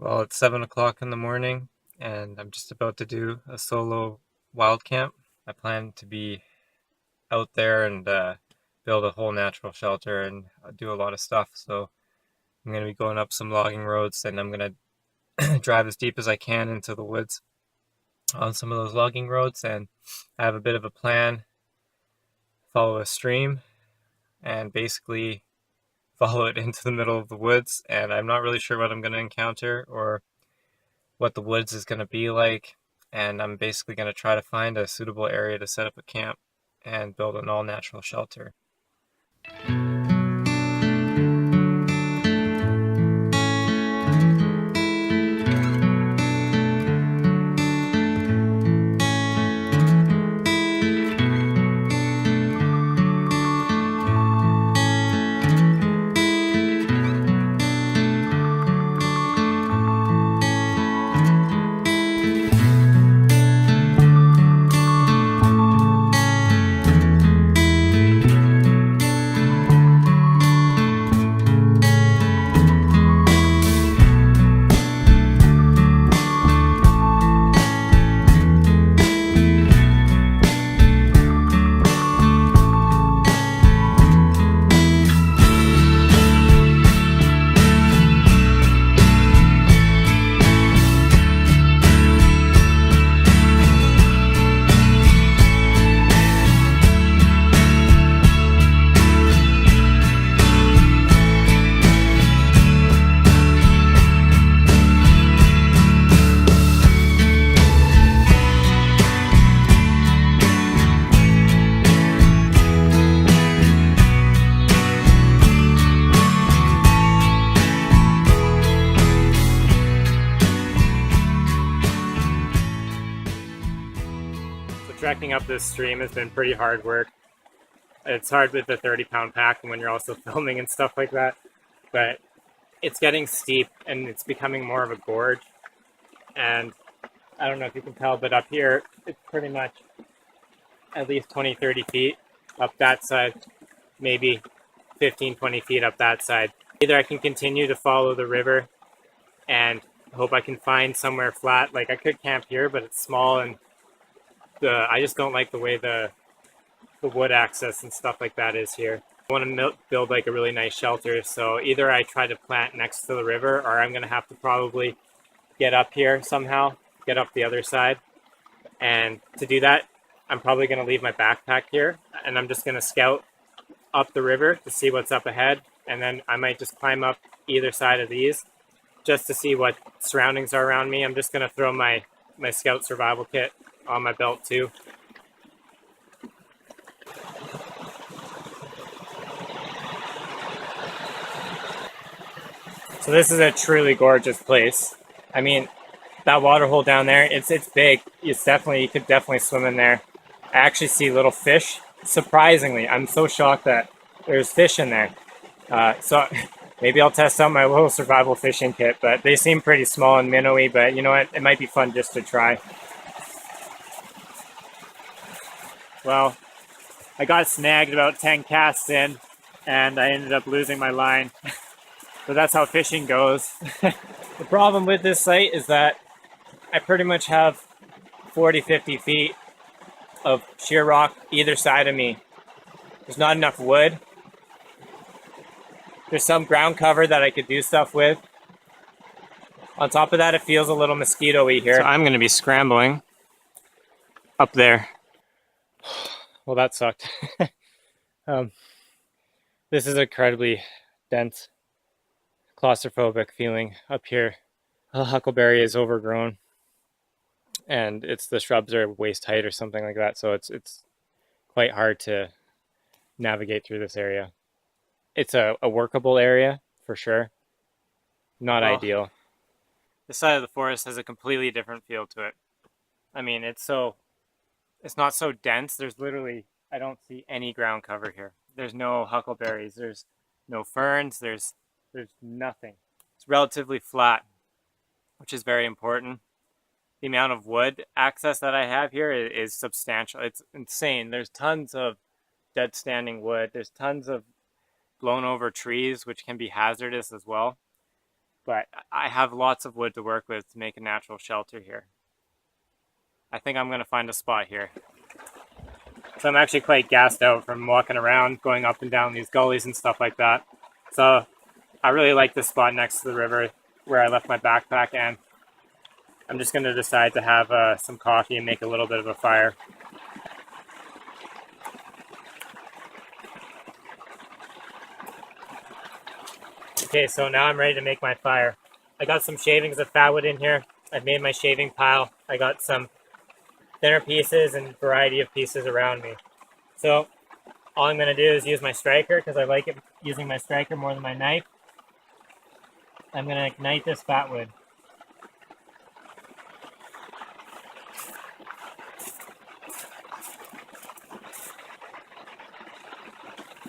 Well, it's 7 o'clock in the morning, and I'm just about to do a solo wild camp. I plan to be out there and build a whole natural shelter and do a lot of stuff. So I'm going to be going up some logging roads, and I'm going to drive as deep as I can into the woods on some of those logging roads. And I have a bit of a plan, follow a stream, and basically follow it into the middle of the woods. And I'm not really sure what I'm going to encounter or what the woods is going to be like, and I'm basically going to try to find a suitable area to set up a camp and build an all-natural shelter. Trekking up this stream has been pretty hard work. It's hard with the 30-pound pack and when you're also filming and stuff like that, but it's getting steep and it's becoming more of a gorge. And I don't know if you can tell, but up here it's pretty much at least 20-30 feet up that side, maybe 15-20 feet up that side. Either I can continue to follow the river and hope I can find somewhere flat. Like I could camp here, but it's small and I just don't like the way the wood access and stuff like that is here. I want to build like a really nice shelter, so either I try to plant next to the river, or I'm going to have to probably get up here somehow, get up the other side. And to do that, I'm probably going to leave my backpack here, and I'm just going to scout up the river to see what's up ahead, and then I might just climb up either side of these just to see what surroundings are around me. I'm just going to throw my scout survival kit on my belt too. So this is a truly gorgeous place. I mean, that water hole down there, it's big. You could definitely swim in there. I actually see little fish. Surprisingly, I'm so shocked that there's fish in there. So maybe I'll test out my little survival fishing kit, but they seem pretty small and minnowy, but you know what? It might be fun just to try. Well, I got snagged about 10 casts in, and I ended up losing my line. But that's how fishing goes. The problem with this site is that I pretty much have 40-50 feet of sheer rock either side of me. There's not enough wood. There's some ground cover that I could do stuff with. On top of that, it feels a little mosquito-y here. So I'm going to be scrambling up there. Well, that sucked. This is incredibly dense, claustrophobic feeling up here. The huckleberry is overgrown, and the shrubs are waist height or something like that, so it's quite hard to navigate through this area. It's a workable area for sure. Not ideal. This side of the forest has a completely different feel to it. I mean, it's not so dense. There's literally, I don't see any ground cover here. There's no huckleberries. There's no ferns. There's nothing. It's relatively flat, which is very important. The amount of wood access that I have here is substantial. It's insane. There's tons of dead standing wood. There's tons of blown over trees, which can be hazardous as well. but I have lots of wood to work with to make a natural shelter here. I think I'm going to find a spot here. So I'm actually quite gassed out from walking around, going up and down these gullies and stuff like that. So I really like this spot next to the river where I left my backpack, and I'm just going to decide to have some coffee and make a little bit of a fire. Okay, so now I'm ready to make my fire. I got some shavings of fatwood in here. I've made my shaving pile. I got some thinner pieces and variety of pieces around me. So all I'm going to do is use my striker because I like using my striker more than my knife. I'm going to ignite this fatwood.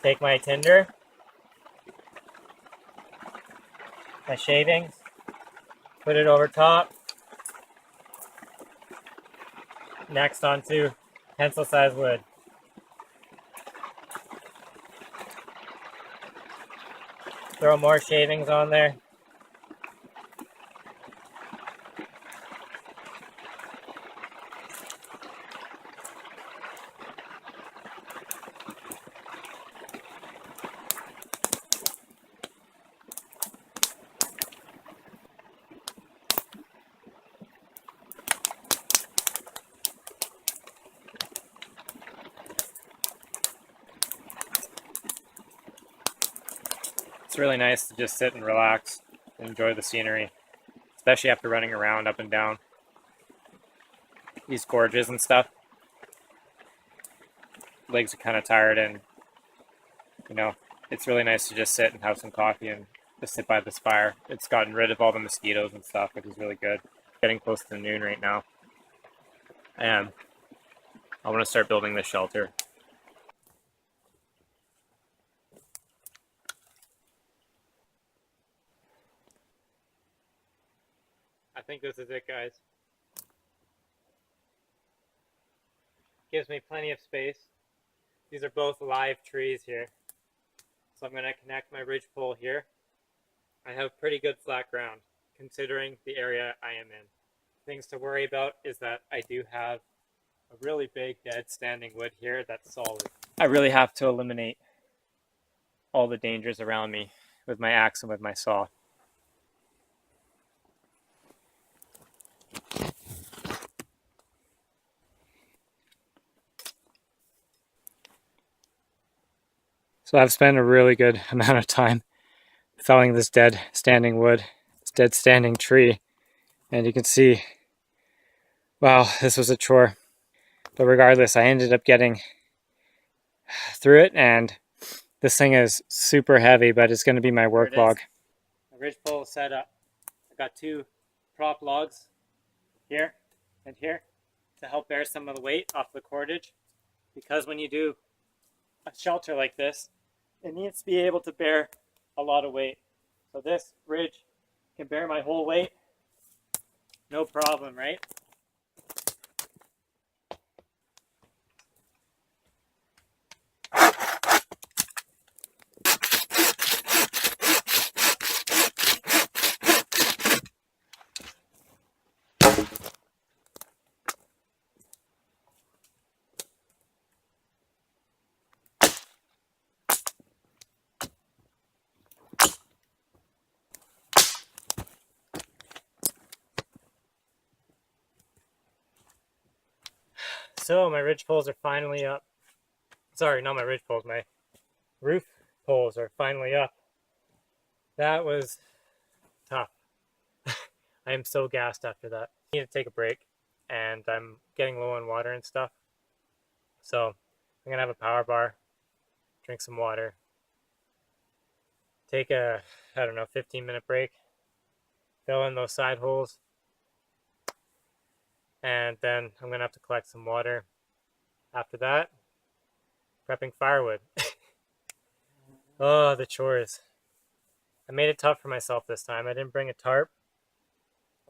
Take my tinder, my shavings, put it over top. Next onto pencil-sized wood. Throw more shavings on there. It's really nice to just sit and relax and enjoy the scenery, especially after running around up and down these gorges and stuff. Legs are kind of tired, and it's really nice to just sit and have some coffee and just sit by this fire. It's gotten rid of all the mosquitoes and stuff, which is really good. Getting close to noon right now, and I want to start building this shelter. I think this is it, guys. Gives me plenty of space. These are both live trees here. So I'm going to connect my ridgepole here. I have pretty good flat ground considering the area I am in. Things to worry about is that I do have a really big dead standing wood here that's solid. I really have to eliminate all the dangers around me with my axe and with my saw. So I've spent a really good amount of time felling this dead standing wood, this dead standing tree, and you can see, wow, this was a chore. But regardless, I ended up getting through it, and this thing is super heavy, but it's going to be my work log. My ridgepole is set up. I got 2 prop logs here and here to help bear some of the weight off the cordage, because when you do a shelter like this, it needs to be able to bear a lot of weight. So this ridge can bear my whole weight, no problem, right? So my ridge poles are finally up. Sorry, not my ridge poles, my roof poles are finally up. That was tough. I am so gassed after that. I need to take a break, and I'm getting low on water and stuff. So I'm gonna have a power bar, drink some water, take a, 15-minute break, fill in those side holes, and then I'm gonna have to collect some water. After that, prepping firewood. Oh, the chores. I made it tough for myself this time. I didn't bring a tarp.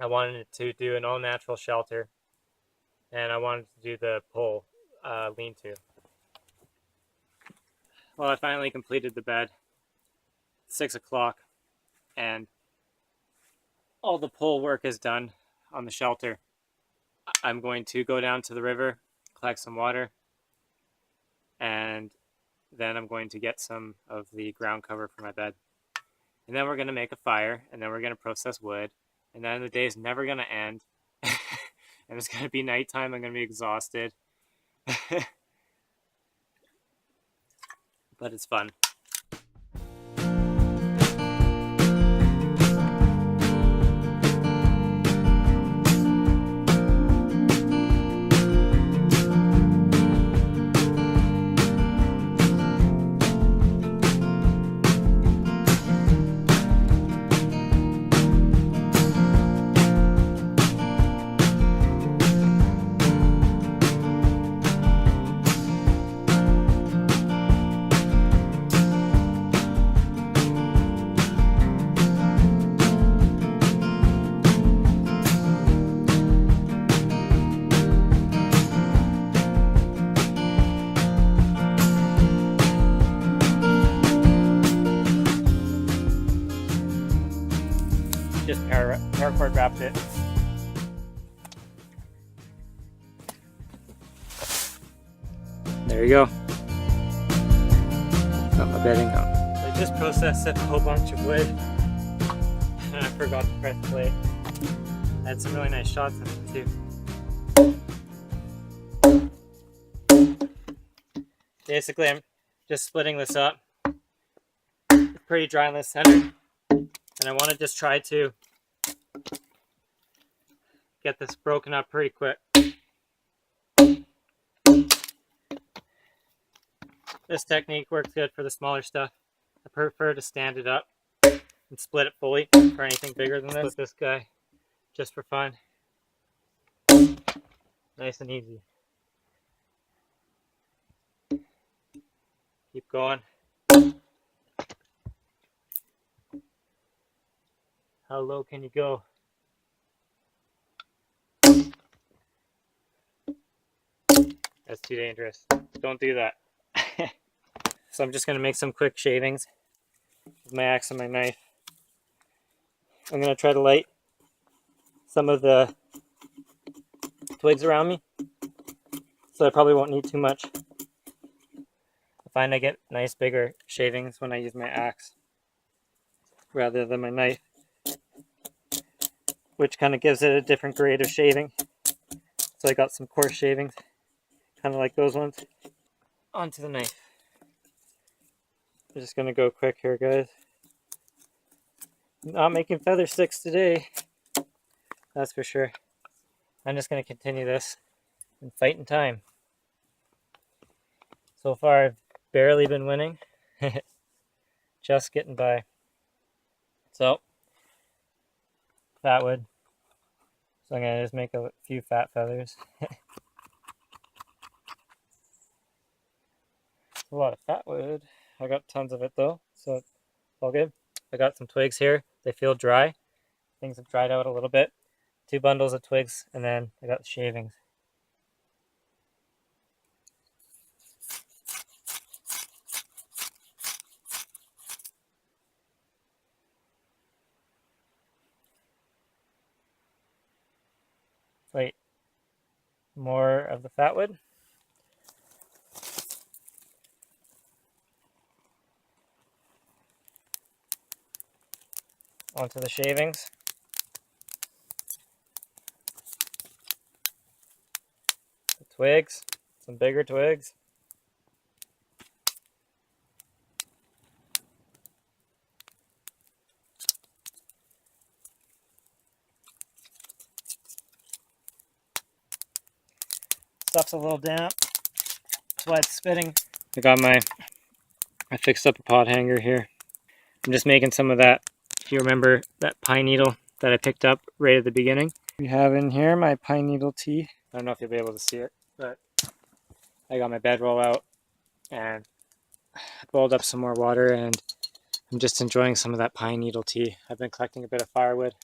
I wanted to do an all-natural shelter, and I wanted to do the pole lean-to. Well, I finally completed the bed. It's 6 o'clock, and all the pole work is done on the shelter, I'm going to go down to the river, collect some water, and then I'm going to get some of the ground cover for my bed. And then we're going to make a fire, and then we're going to process wood, and then the day is never going to end. And it's going to be nighttime. I'm going to be exhausted. But it's fun. Just paracord wrapped it. There you go. Got my bedding on. I just processed a whole bunch of wood and I forgot to press play. I had some really nice shots in it too. Basically, I'm just splitting this up. It's pretty dry in the center. And I want to just try to get this broken up pretty quick. This technique works good for the smaller stuff. I prefer to stand it up and split it fully for anything bigger than this. This guy, just for fun. Nice and easy. Keep going. How low can you go? That's too dangerous. Don't do that. So I'm just going to make some quick shavings with my axe and my knife. I'm going to try to light some of the twigs around me, so I probably won't need too much. I find I get nice bigger shavings when I use my axe rather than my knife, which kind of gives it a different grade of shaving. So I got some coarse shavings, kind of like those ones. Onto the knife. I'm just going to go quick here, guys. Not making feather sticks today, that's for sure. I'm just going to continue this and fight in time. So far, I've barely been winning. Just getting by. So, fat wood. So I'm going to just make a few fat feathers. A lot of fat wood. I got tons of it though, so it's all good. I got some twigs here. They feel dry. Things have dried out a little bit. 2 bundles of twigs, and then I got the shavings. Light more of the fat wood. Onto the shavings. The twigs, some bigger twigs. Stuff's a little damp, that's why it's spitting. I fixed up a pot hanger here. I'm just making some of that. If you remember that pine needle that I picked up right at the beginning. We have in here my pine needle tea. I don't know if you'll be able to see it, but I got my bedroll out and I boiled up some more water and I'm just enjoying some of that pine needle tea. I've been collecting a bit of firewood.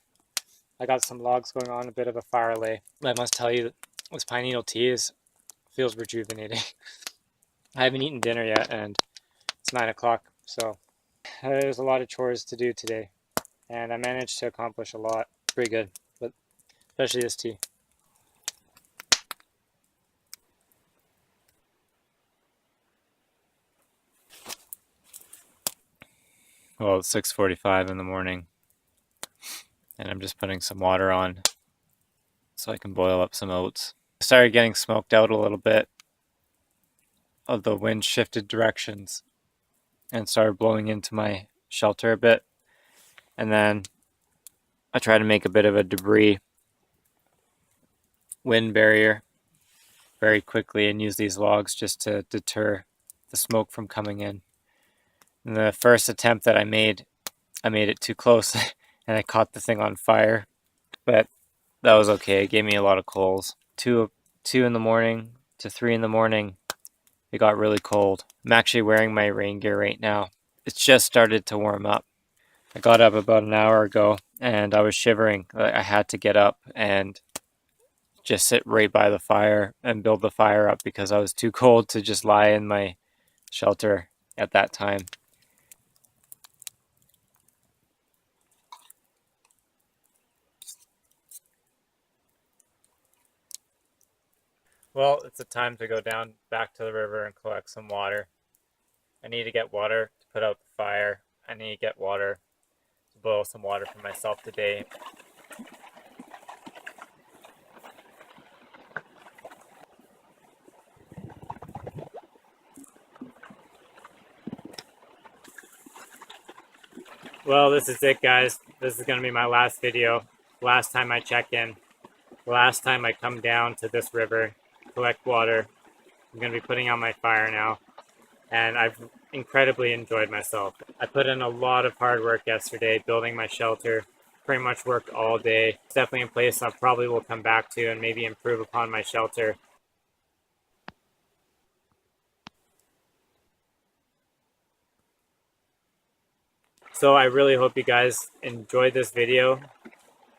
I got some logs going on, a bit of a fire lay. I must tell you, this pine needle tea feels rejuvenating. I haven't eaten dinner yet and it's 9 o'clock, so there's a lot of chores to do today. And I managed to accomplish a lot. It's pretty good, but especially this tea. Well, it's 6:45 in the morning, and I'm just putting some water on so I can boil up some oats. I started getting smoked out a little bit. The wind shifted directions and started blowing into my shelter a bit, and then I tried to make a bit of a debris wind barrier very quickly and use these logs just to deter the smoke from coming in. And the first attempt that I made it too close and I caught the thing on fire, but that was okay. It gave me a lot of coals. 2 in the morning to 3 in the morning, it got really cold. I'm actually wearing my rain gear right now. It's just started to warm up. I got up about an hour ago and I was shivering. I had to get up and just sit right by the fire and build the fire up because I was too cold to just lie in my shelter at that time. Well, it's a time to go down back to the river and collect some water. I need to get water to put out the fire. I need to get water to boil some water for myself today. Well, this is it, guys. This is going to be my last video. Last time I check in. Last time I come down to this river, collect water. I'm going to be putting out my fire now. And I've incredibly enjoyed myself. I put in a lot of hard work yesterday building my shelter. Pretty much worked all day. It's definitely a place I probably will come back to and maybe improve upon my shelter. So I really hope you guys enjoyed this video.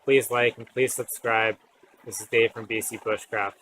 Please like and please subscribe. This is Dave from BC Bushcraft.